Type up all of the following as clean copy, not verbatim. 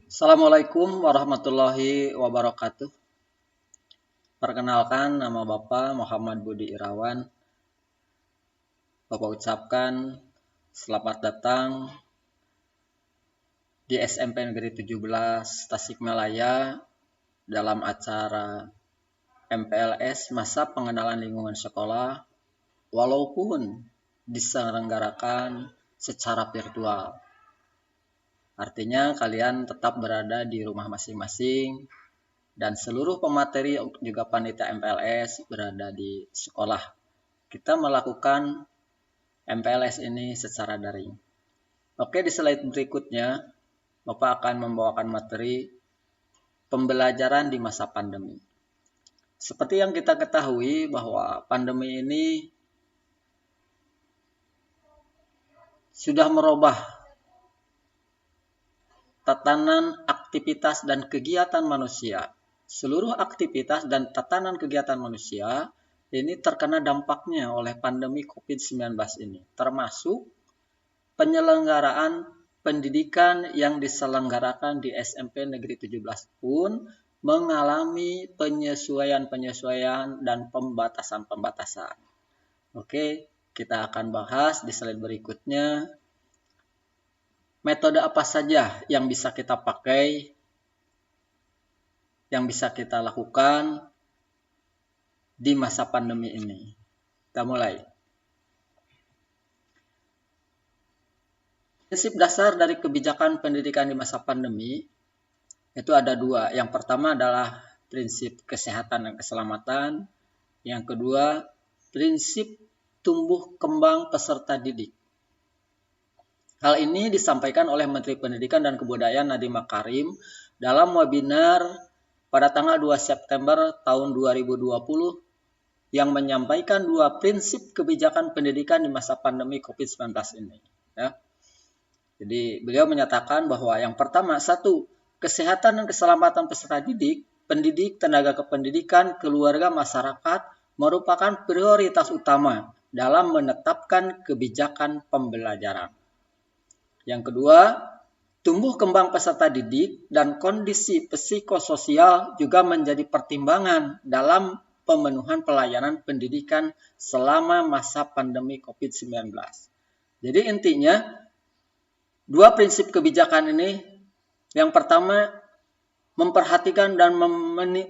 Assalamualaikum warahmatullahi wabarakatuh. Perkenalkan, nama Bapak Muhammad Budi Irawan. Bapak ucapkan selamat datang di SMP Negeri 17 Tasikmalaya dalam acara MPLS Masa Pengenalan Lingkungan Sekolah, walaupun diselenggarakan secara virtual. Artinya kalian tetap berada di rumah masing-masing dan seluruh pemateri juga panitia MPLS berada di sekolah. Kita melakukan MPLS ini secara daring. Oke, di slide berikutnya Bapak akan membawakan materi pembelajaran di masa pandemi. Seperti yang kita ketahui bahwa pandemi ini sudah merubah tatanan aktivitas dan kegiatan manusia. Seluruh aktivitas dan tatanan kegiatan manusia ini terkena dampaknya oleh pandemi COVID-19 ini, termasuk penyelenggaraan pendidikan yang diselenggarakan di SMP Negeri 17 pun mengalami penyesuaian dan pembatasan. Oke, kita akan bahas di slide berikutnya. Metode apa saja yang bisa kita pakai, yang bisa kita lakukan di masa pandemi ini. Kita mulai. Prinsip dasar dari kebijakan pendidikan di masa pandemi itu ada dua. Yang pertama adalah prinsip kesehatan dan keselamatan. Yang kedua, prinsip tumbuh kembang peserta didik. Hal ini disampaikan oleh Menteri Pendidikan dan Kebudayaan Nadiem Makarim dalam webinar pada tanggal 2 September tahun 2020 yang menyampaikan dua prinsip kebijakan pendidikan di masa pandemi COVID-19 ini. Ya. Jadi beliau menyatakan bahwa yang pertama, satu, kesehatan dan keselamatan peserta didik, pendidik, tenaga kependidikan, keluarga, masyarakat merupakan prioritas utama dalam menetapkan kebijakan pembelajaran. Yang kedua, tumbuh kembang peserta didik dan kondisi psikososial juga menjadi pertimbangan dalam pemenuhan pelayanan pendidikan selama masa pandemi COVID-19. Jadi intinya, dua prinsip kebijakan ini, yang pertama memperhatikan dan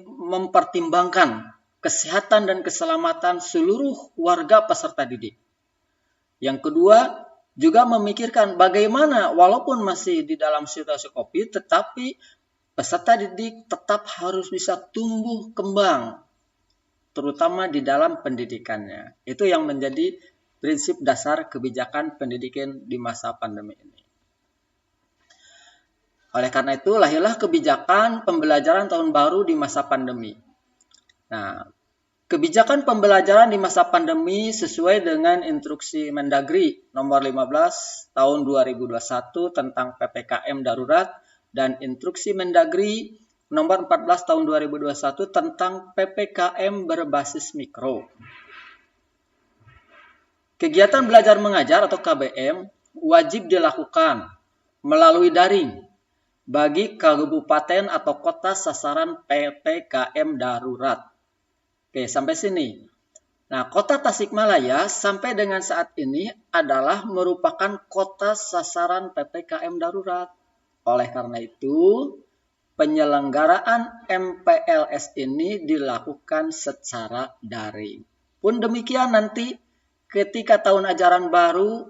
mempertimbangkan kesehatan dan keselamatan seluruh warga peserta didik. Yang kedua, juga memikirkan bagaimana walaupun masih di dalam situasi COVID, tetapi peserta didik tetap harus bisa tumbuh kembang, terutama di dalam pendidikannya. Itu yang menjadi prinsip dasar kebijakan pendidikan di masa pandemi ini. Oleh karena itu, lahirlah kebijakan pembelajaran tahun baru di masa pandemi. Nah, kebijakan pembelajaran di masa pandemi sesuai dengan instruksi Mendagri nomor 15 tahun 2021 tentang PPKM darurat dan instruksi Mendagri nomor 14 tahun 2021 tentang PPKM berbasis mikro. Kegiatan belajar mengajar atau KBM wajib dilakukan melalui daring bagi kabupaten atau kota sasaran PPKM darurat. Oke, sampai sini. Nah, kota Tasikmalaya sampai dengan saat ini adalah merupakan kota sasaran PPKM darurat. Oleh karena itu, penyelenggaraan MPLS ini dilakukan secara daring. Pun demikian nanti ketika tahun ajaran baru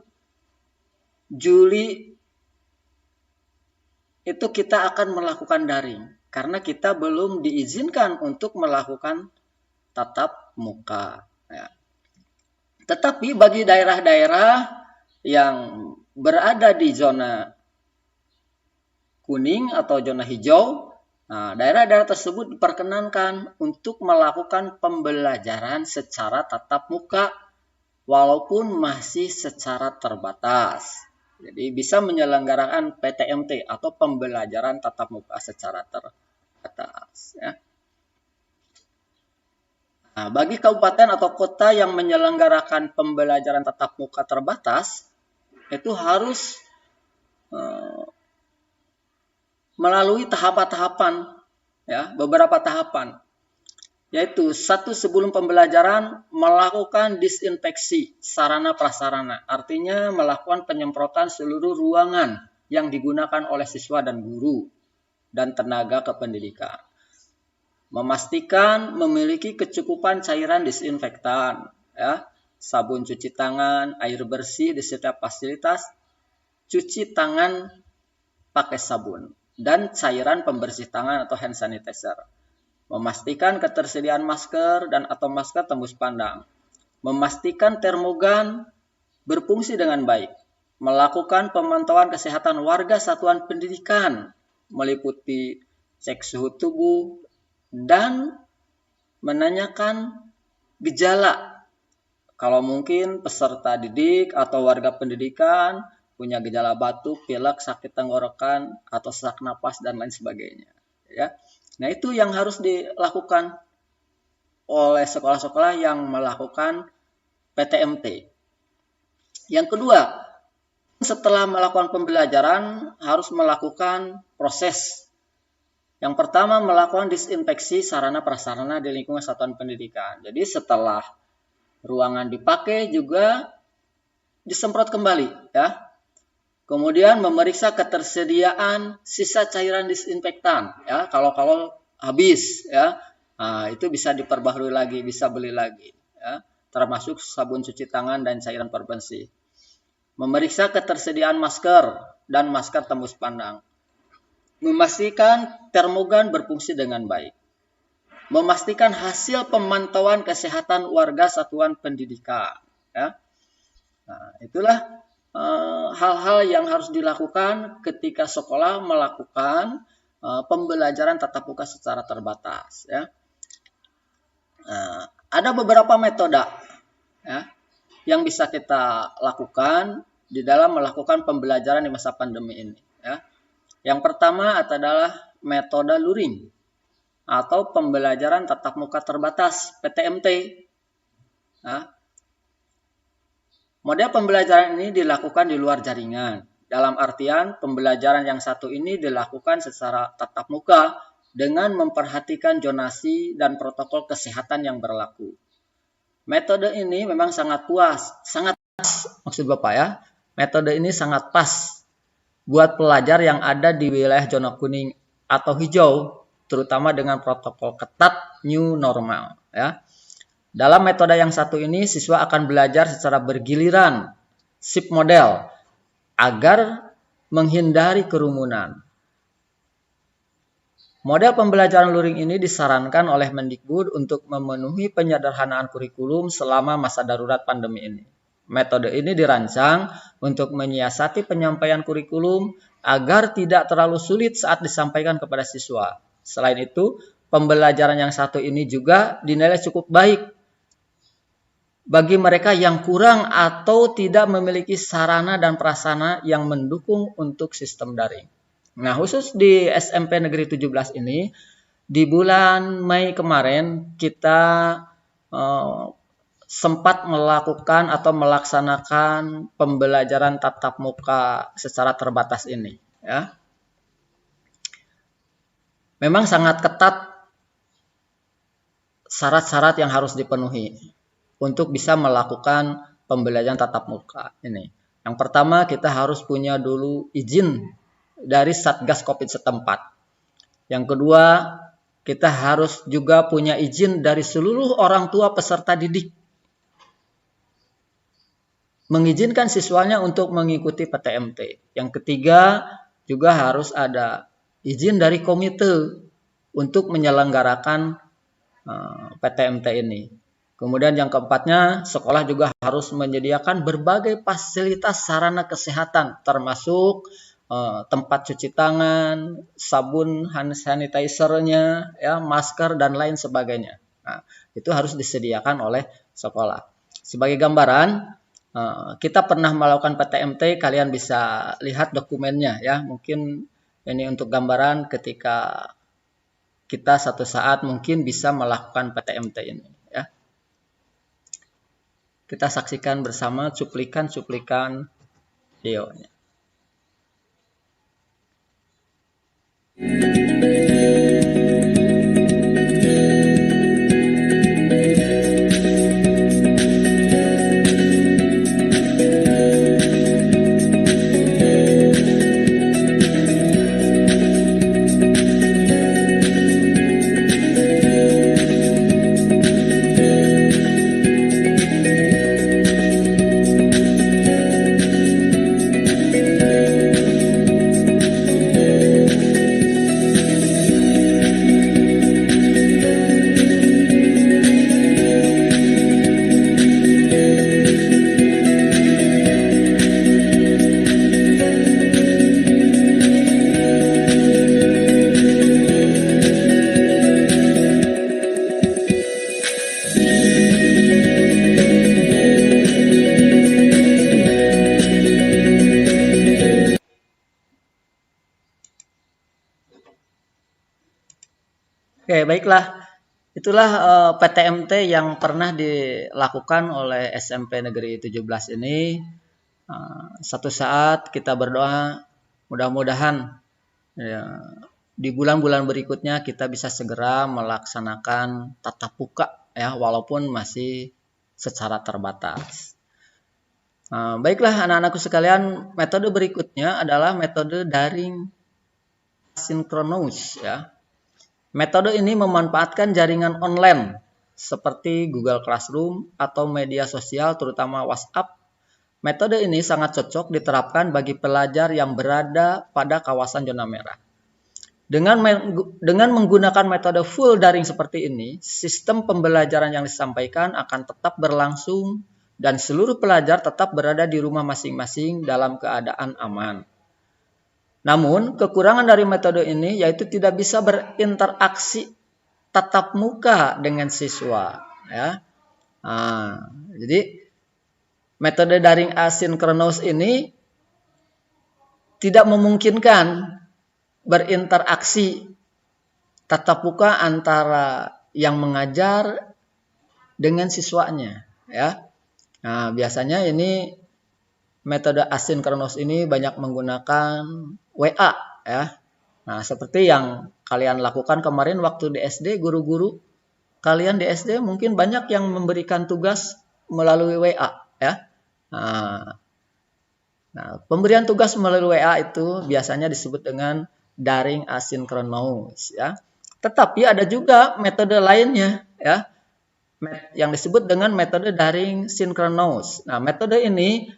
Juli itu kita akan melakukan daring karena kita belum diizinkan untuk melakukan tatap muka. Ya. Tetapi bagi daerah-daerah yang berada di zona kuning atau zona hijau, nah, daerah-daerah tersebut diperkenankan untuk melakukan pembelajaran secara tatap muka walaupun masih secara terbatas. Jadi bisa menyelenggarakan PTMT atau pembelajaran tatap muka secara terbatas. Ya. Nah, bagi kabupaten atau kota yang menyelenggarakan pembelajaran tatap muka terbatas, itu harus melalui tahapan-tahapan, ya, beberapa tahapan. Yaitu satu, sebelum pembelajaran melakukan disinfeksi sarana prasarana, artinya melakukan penyemprotan seluruh ruangan yang digunakan oleh siswa dan guru dan tenaga kependidikan. Memastikan memiliki kecukupan cairan disinfektan, ya, sabun cuci tangan, air bersih di setiap fasilitas, cuci tangan pakai sabun, dan cairan pembersih tangan atau hand sanitizer. Memastikan ketersediaan masker dan atau masker tembus pandang. Memastikan termogan berfungsi dengan baik. Melakukan pemantauan kesehatan warga satuan pendidikan, meliputi cek suhu tubuh dan menanyakan gejala. Kalau mungkin peserta didik atau warga pendidikan punya gejala batuk, pilek, sakit tenggorokan, atau sesak napas, dan lain sebagainya. Ya. Nah, itu yang harus dilakukan oleh sekolah-sekolah yang melakukan PTMT. Yang kedua, setelah melakukan pembelajaran harus melakukan proses. Yang pertama, melakukan disinfeksi sarana prasarana di lingkungan satuan pendidikan. Jadi setelah ruangan dipakai juga disemprot kembali, ya. Kemudian memeriksa ketersediaan sisa cairan disinfektan, ya. Kalau habis, ya, nah, itu bisa diperbaharui lagi, bisa beli lagi, ya. Termasuk sabun cuci tangan dan cairan pembersih. Memeriksa ketersediaan masker dan masker tembus pandang. Memastikan termogan berfungsi dengan baik. Memastikan hasil pemantauan kesehatan warga satuan pendidikan, ya. Nah, itulah hal-hal yang harus dilakukan ketika sekolah melakukan pembelajaran tatap muka secara terbatas, ya. Ada beberapa metode, ya, yang bisa kita lakukan di dalam melakukan pembelajaran di masa pandemi ini, ya. Yang pertama adalah metode luring atau pembelajaran tatap muka terbatas (PTMT). Ya. Model pembelajaran ini dilakukan di luar jaringan. Dalam artian, pembelajaran yang satu ini dilakukan secara tatap muka dengan memperhatikan zonasi dan protokol kesehatan yang berlaku. Metode ini memang sangat pas, maksud Bapak, ya. Metode ini sangat pas buat pelajar yang ada di wilayah zona kuning atau hijau, terutama dengan protokol ketat new normal, ya. Dalam metode yang satu ini, siswa akan belajar secara bergiliran, shift model, agar menghindari kerumunan. Model pembelajaran luring ini disarankan oleh Mendikbud untuk memenuhi penyederhanaan kurikulum selama masa darurat pandemi ini. Metode ini dirancang untuk menyiasati penyampaian kurikulum agar tidak terlalu sulit saat disampaikan kepada siswa. Selain itu, pembelajaran yang satu ini juga dinilai cukup baik bagi mereka yang kurang atau tidak memiliki sarana dan prasarana yang mendukung untuk sistem daring. Nah, khusus di SMP Negeri 17 ini, di bulan Mei kemarin kita sempat melakukan atau melaksanakan pembelajaran tatap muka secara terbatas ini, ya. Memang sangat ketat syarat-syarat yang harus dipenuhi untuk bisa melakukan pembelajaran tatap muka ini. Yang pertama, kita harus punya dulu izin dari Satgas Covid setempat. Yang kedua, kita harus juga punya izin dari seluruh orang tua peserta didik mengizinkan siswanya untuk mengikuti PTMT. Yang ketiga, juga harus ada izin dari komite untuk menyelenggarakan PTMT ini. Kemudian yang keempatnya, sekolah juga harus menyediakan berbagai fasilitas sarana kesehatan, termasuk tempat cuci tangan, sabun hand sanitizer-nya, ya, masker, dan lain sebagainya. Nah, itu harus disediakan oleh sekolah. Sebagai gambaran, kita pernah melakukan PTMT, kalian bisa lihat dokumennya, ya. Mungkin ini untuk gambaran ketika kita satu saat mungkin bisa melakukan PTMT ini. Kita saksikan bersama cuplikan videonya. Oke, baiklah. Itulah PTMT yang pernah dilakukan oleh SMP Negeri 17 ini. Satu saat kita berdoa, mudah-mudahan ya, di bulan-bulan berikutnya kita bisa segera melaksanakan tatap muka ya, walaupun masih secara terbatas. Baiklah anak-anakku sekalian, metode berikutnya adalah metode daring asinkronus ya. Metode ini memanfaatkan jaringan online seperti Google Classroom atau media sosial terutama WhatsApp. Metode ini sangat cocok diterapkan bagi pelajar yang berada pada kawasan zona merah. Dengan menggunakan metode full daring seperti ini, sistem pembelajaran yang disampaikan akan tetap berlangsung dan seluruh pelajar tetap berada di rumah masing-masing dalam keadaan aman. Namun, kekurangan dari metode ini yaitu tidak bisa berinteraksi tatap muka dengan siswa. Ya. Jadi, metode daring asinkronus ini tidak memungkinkan berinteraksi tatap muka antara yang mengajar dengan siswanya. Ya. Nah, biasanya ini metode asinkronus ini banyak menggunakan WA ya. Nah, seperti yang kalian lakukan kemarin waktu di SD, guru-guru kalian di SD mungkin banyak yang memberikan tugas melalui WA ya. Nah, pemberian tugas melalui WA itu biasanya disebut dengan daring asinkronus ya. Tetapi ada juga metode lainnya ya, yang disebut dengan metode daring sinkronus. Nah, metode ini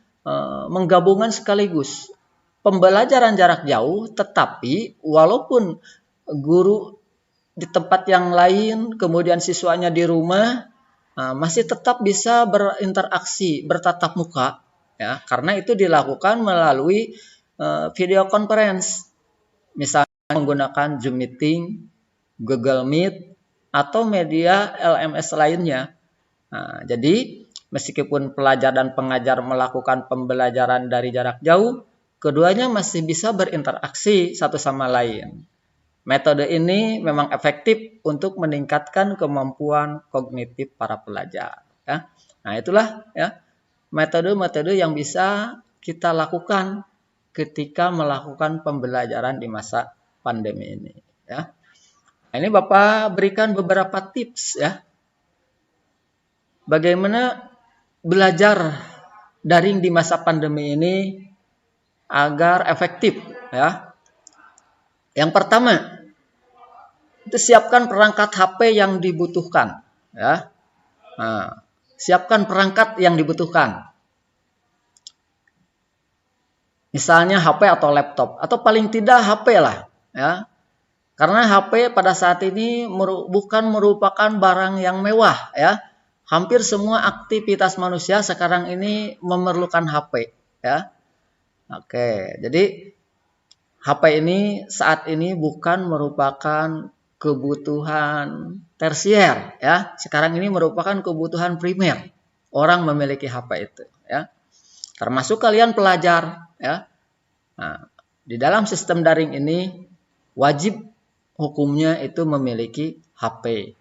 menggabungkan sekaligus pembelajaran jarak jauh, tetapi walaupun guru di tempat yang lain, kemudian siswanya di rumah, masih tetap bisa berinteraksi, bertatap muka, ya, karena itu dilakukan melalui video conference, misalnya menggunakan Zoom Meeting, Google Meet, atau media LMS lainnya. Nah, jadi meskipun pelajar dan pengajar melakukan pembelajaran dari jarak jauh, keduanya masih bisa berinteraksi satu sama lain. Metode ini memang efektif untuk meningkatkan kemampuan kognitif para pelajar. Ya. Nah, itulah ya metode-metode yang bisa kita lakukan ketika melakukan pembelajaran di masa pandemi ini. Ya. Nah, ini Bapak berikan beberapa tips ya. Bagaimana belajar daring di masa pandemi ini agar efektif ya. Yang pertama, itu siapkan perangkat HP yang dibutuhkan ya. Nah, siapkan perangkat yang dibutuhkan. Misalnya HP atau laptop atau paling tidak HP lah ya. Karena HP pada saat ini bukan merupakan barang yang mewah ya. Hampir semua aktivitas manusia sekarang ini memerlukan HP ya. Oke, jadi HP ini saat ini bukan merupakan kebutuhan tersier ya. Sekarang ini merupakan kebutuhan primer. Orang memiliki HP itu ya. Termasuk kalian pelajar ya. Nah, di dalam sistem daring ini wajib hukumnya itu memiliki HP.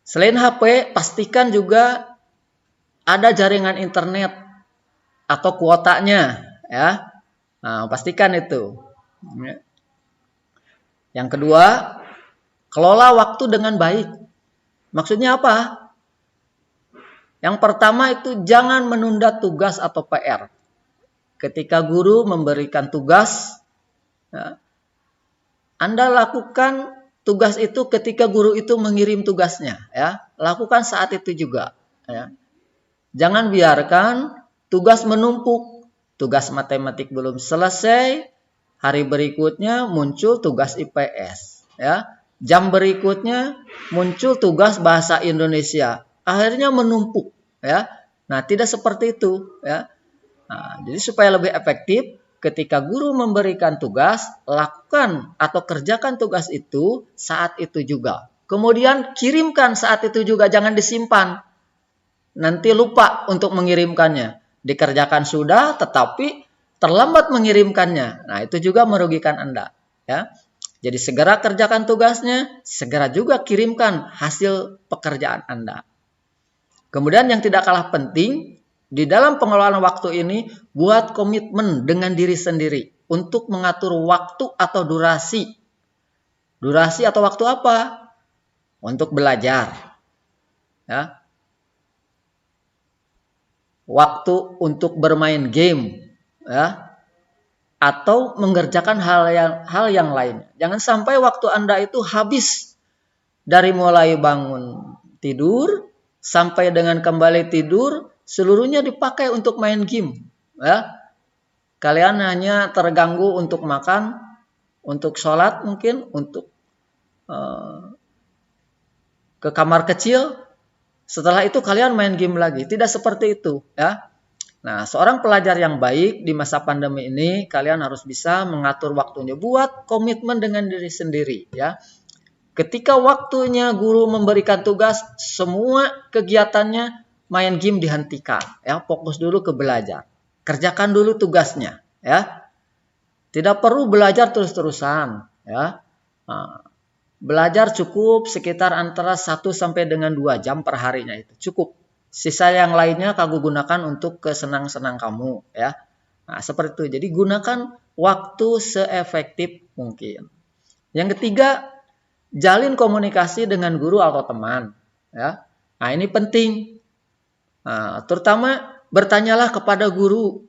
Selain HP, pastikan juga ada jaringan internet atau kuotanya ya. Nah, pastikan itu. Yang kedua, kelola waktu dengan baik. Maksudnya apa? Yang pertama itu jangan menunda tugas atau PR. Ketika guru memberikan tugas, ya, Anda lakukan tugas itu ketika guru itu mengirim tugasnya. Ya. Lakukan saat itu juga. Ya. Jangan biarkan tugas menumpuk. Tugas matematik belum selesai, hari berikutnya muncul tugas IPS. Ya. Jam berikutnya muncul tugas bahasa Indonesia. Akhirnya menumpuk. Ya. Nah, tidak seperti itu. Ya. Nah, jadi supaya lebih efektif, ketika guru memberikan tugas, lakukan atau kerjakan tugas itu saat itu juga. Kemudian kirimkan saat itu juga, jangan disimpan. Nanti lupa untuk mengirimkannya. Dikerjakan sudah, tetapi terlambat mengirimkannya. Nah, itu juga merugikan Anda. Ya. Jadi segera kerjakan tugasnya, segera juga kirimkan hasil pekerjaan Anda. Kemudian yang tidak kalah penting, di dalam pengelolaan waktu ini, buat komitmen dengan diri sendiri untuk mengatur waktu atau durasi. Durasi atau waktu apa? Untuk belajar. Ya. Waktu untuk bermain game, ya, atau mengerjakan hal yang lain. Jangan sampai waktu Anda itu habis dari mulai bangun tidur sampai dengan kembali tidur, seluruhnya dipakai untuk main game. Ya. Kalian hanya terganggu untuk makan, untuk sholat mungkin, untuk ke kamar kecil. Setelah itu kalian main game lagi. Tidak seperti itu, ya. Nah, seorang pelajar yang baik di masa pandemi ini, kalian harus bisa mengatur waktunya. Buat komitmen dengan diri sendiri, ya. Ketika waktunya guru memberikan tugas, semua kegiatannya main game dihentikan, ya. Fokus dulu ke belajar. Kerjakan dulu tugasnya, ya. Tidak perlu belajar terus-terusan, ya. Nah, belajar cukup sekitar antara 1 sampai dengan 2 jam per harinya itu. Cukup. Sisa yang lainnya kamu gunakan untuk kesenang-senang kamu. Ya. Nah, seperti itu. Jadi gunakan waktu seefektif mungkin. Yang ketiga, jalin komunikasi dengan guru atau teman. Ya. Nah, ini penting. Nah, terutama bertanyalah kepada guru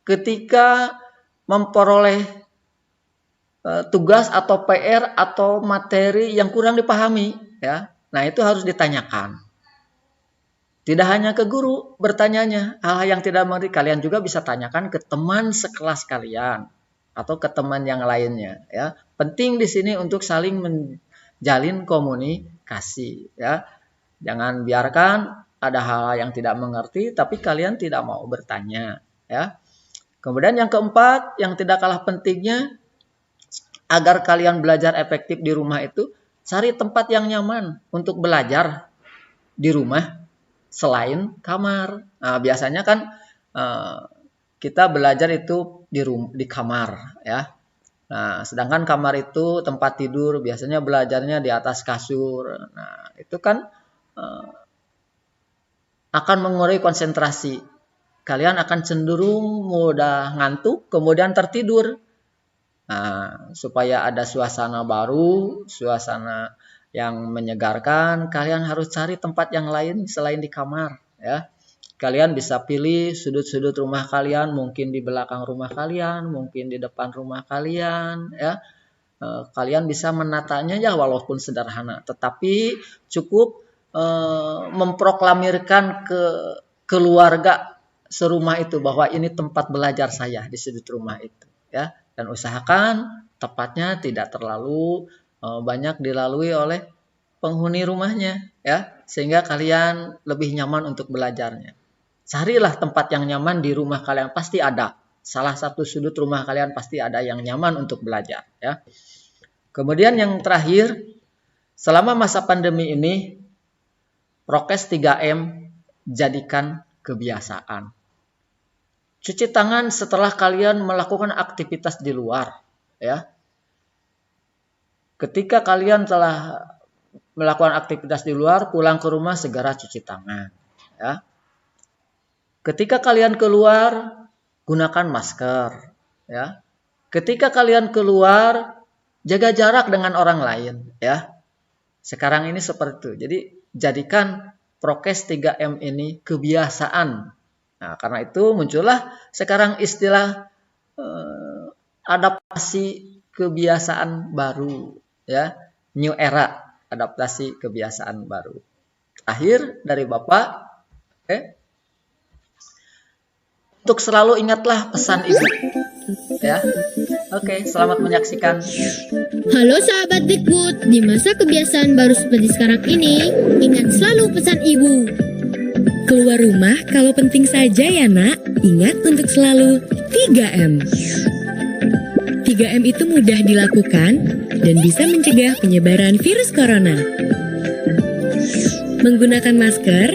ketika memperoleh tugas atau PR atau materi yang kurang dipahami, ya. Nah, itu harus ditanyakan. Tidak hanya ke guru bertanyanya, hal yang tidak mengerti kalian juga bisa tanyakan ke teman sekelas kalian atau ke teman yang lainnya, ya. Penting di sini untuk saling menjalin komunikasi, ya. Jangan biarkan ada hal yang tidak mengerti tapi kalian tidak mau bertanya, ya. Kemudian yang keempat, yang tidak kalah pentingnya, agar kalian belajar efektif di rumah itu, cari tempat yang nyaman untuk belajar di rumah selain kamar. Nah, biasanya kan kita belajar itu di kamar, ya. Nah, sedangkan kamar itu tempat tidur, biasanya belajarnya di atas kasur. Nah, itu kan akan mengurangi konsentrasi. Kalian akan cenderung mudah ngantuk, kemudian tertidur. Nah, supaya ada suasana baru, suasana yang menyegarkan, kalian harus cari tempat yang lain selain di kamar, ya. Kalian bisa pilih sudut-sudut rumah kalian, mungkin di belakang rumah kalian, mungkin di depan rumah kalian, ya. Kalian bisa menatanya ya walaupun sederhana, tetapi cukup memproklamirkan ke keluarga serumah itu bahwa ini tempat belajar saya di sudut rumah itu, ya. Dan usahakan tepatnya tidak terlalu banyak dilalui oleh penghuni rumahnya, ya, sehingga kalian lebih nyaman untuk belajarnya. Carilah tempat yang nyaman di rumah kalian, pasti ada. Salah satu sudut rumah kalian pasti ada yang nyaman untuk belajar, ya. Kemudian yang terakhir, selama masa pandemi ini, prokes 3M jadikan kebiasaan. Cuci tangan setelah kalian melakukan aktivitas di luar, ya. Ketika kalian telah melakukan aktivitas di luar, pulang ke rumah segera cuci tangan, ya. Ketika kalian keluar, gunakan masker, ya. Ketika kalian keluar, jaga jarak dengan orang lain ya. Sekarang ini seperti itu. Jadi jadikan prokes 3M ini kebiasaan. Nah, karena itu muncullah sekarang istilah adaptasi kebiasaan baru ya, new era, adaptasi kebiasaan baru. Akhir dari Bapak, untuk selalu ingatlah pesan Ibu ya. Oke, selamat menyaksikan. Halo sahabat Dikbud, di masa kebiasaan baru seperti sekarang ini, ingat selalu pesan ibu. Keluar rumah kalau penting saja ya nak, ingat untuk selalu 3M. 3M itu mudah dilakukan dan bisa mencegah penyebaran virus corona. Menggunakan masker,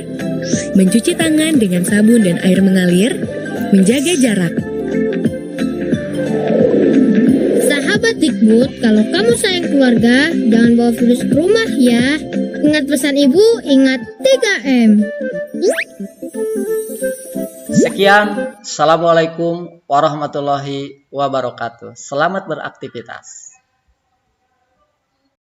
mencuci tangan dengan sabun dan air mengalir, menjaga jarak. Sahabat Dikbud, kalau kamu sayang keluarga, jangan bawa virus ke rumah ya. Ingat pesan ibu, ingat 3M. Sekian, Assalamualaikum warahmatullahi wabarakatuh. Selamat beraktivitas.